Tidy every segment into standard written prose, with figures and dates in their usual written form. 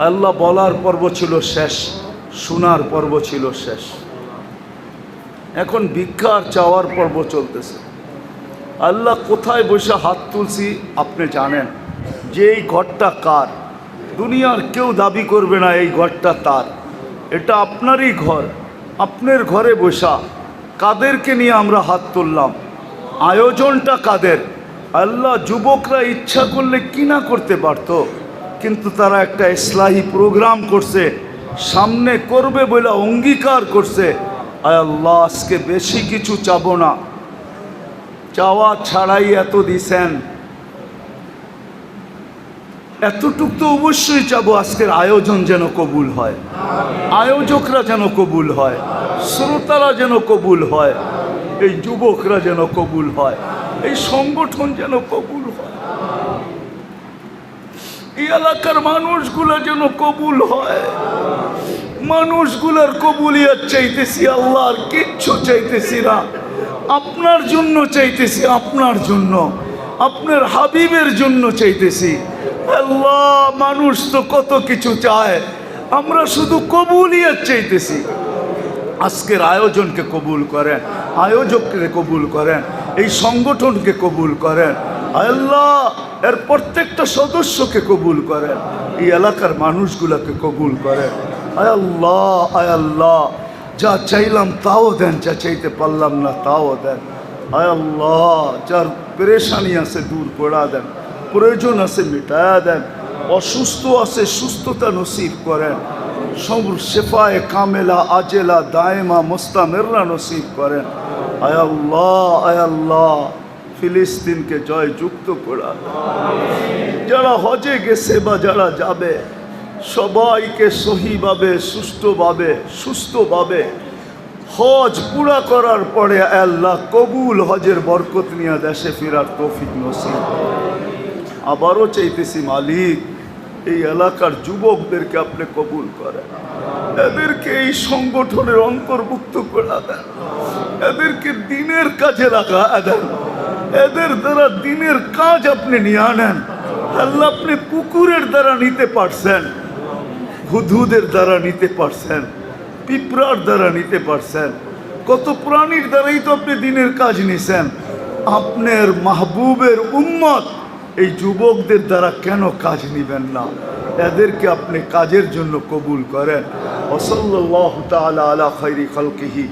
আল্লাহ বলার পর্ব ছিল শেষ, শোনার পর্ব ছিল শেষ। এখন ভিক্ষার চাওয়ার পর্ব চলতেছে। আল্লাহ কোথায় বসে হাত তুলছি আপনি জানেন যে এই ঘরটা কার। দুনিয়ার কেউ দাবি করবে না এই ঘরটা তার, এটা আপনারই ঘর। আপনার ঘরে বসা কাদেরকে নিয়ে আমরা হাত তুললাম, আয়োজনটা কাদের? আল্লাহ যুবকরা ইচ্ছা করলে কি না করতে পারত, কিন্তু তারা একটা ইসলাহি প্রোগ্রাম করছে, সামনে করবে বলে অঙ্গীকার করছে। আয় আল্লাহ, আজকে বেশি কিছু চাবো না, চাওয়া ছাড়াই এত দিছেন, এতটুক তো অবশ্যই চাবো। আজকের আয়োজন যেন কবুল হয়, আয়োজকরা যেন কবুল হয়, শ্রোতারা যেন কবুল হয়, এই যুবকরা যেন কবুল হয়, এই সংগঠন যেন কবুল হয়, এই এলাকার মানুষগুলো যেন কবুল হয়। মানুষগুলোর কবুলিয়ত চাইতেছি আল্লাহ, আর কিচ্ছু চাইতেছি না। আপনার জন্য চাইতেছি, আপনার জন্য, আপনার হাবিবের জন্য চাইতেছি। আল্লাহ, মানুষ তো কত কিছু চায়, আমরা শুধু কবুলিয়ত চাইতেছি। আজকের আয়োজনকে কবুল করেন, আয়োজককে কবুল করেন, এই সংগঠনকে কবুল করেন। আল্লাহ, এর প্রত্যেকটা সদস্যকে কবুল করেন, এই এলাকার মানুষগুলোকে কবুল করেন। আয় আল্লাহ, আয় আল্লাহ, যা চাইলাম তাও দেন, যা চাইতে পারলাম না তাও দেন। আয় আল্লাহ, যার পেরেশানি আছে দূর করা দেন, প্রয়োজন আছে মিটায়া দেন, অসুস্থ আছে সুস্থতা নসিব করেন, সব শেফায়ে কামেলা আজেলা দায়েমা মুস্তামিররা নসিব করেন। আয় আল্লাহ, আয় আল্লাহ, ফিলিস্তিনকে জয়যুক্ত করা, যারা হজে গেছে বা যারা যাবে সবাইকে সহিভাবে সুস্থভাবে হজ পুরা করার পরে আল্লাহ কবুল হজের বরকত নিয়ে দেশে ফেরার তৌফিক নসিব। আবারও চাইতেছি মালিক, এই এলাকার যুবকদেরকে আপনি কবুল করেন, এদেরকে এই সংগঠনের অন্তর্ভুক্ত করে দেন, এদেরকে দিনের কাজে লাগা দেন, এদের দ্বারা দিনের কাজ আপনি নিয়ে আনেন। আল্লাহ, আপনি কুকুরের দ্বারা নিতে পারছেন, হুদহুদের দ্বারা নিতে পারছেন, পিঁপড়ার দ্বারা নিতে পারছেন, কত প্রাণীর দ্বারাই তো আপনি দিনের কাজ নিছেন। আপনার মাহবুবের উম্মত এই যুবকদের দ্বারা কেন কাজ নিবেন না? এদেরকে আপনি কাজের জন্য কবুল করেন। ওয়াসাল্লাল্লাহু তাআলা আলা খায়রি খালকিহি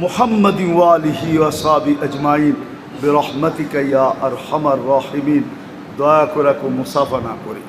মুহাম্মাদিন ওয়া আলিহি ওয়া সাহবিহি আজমাইন বিরহমাতিকা ইয়া আরহামার রাহিমিন। দয়া করে মুসাফা না করি।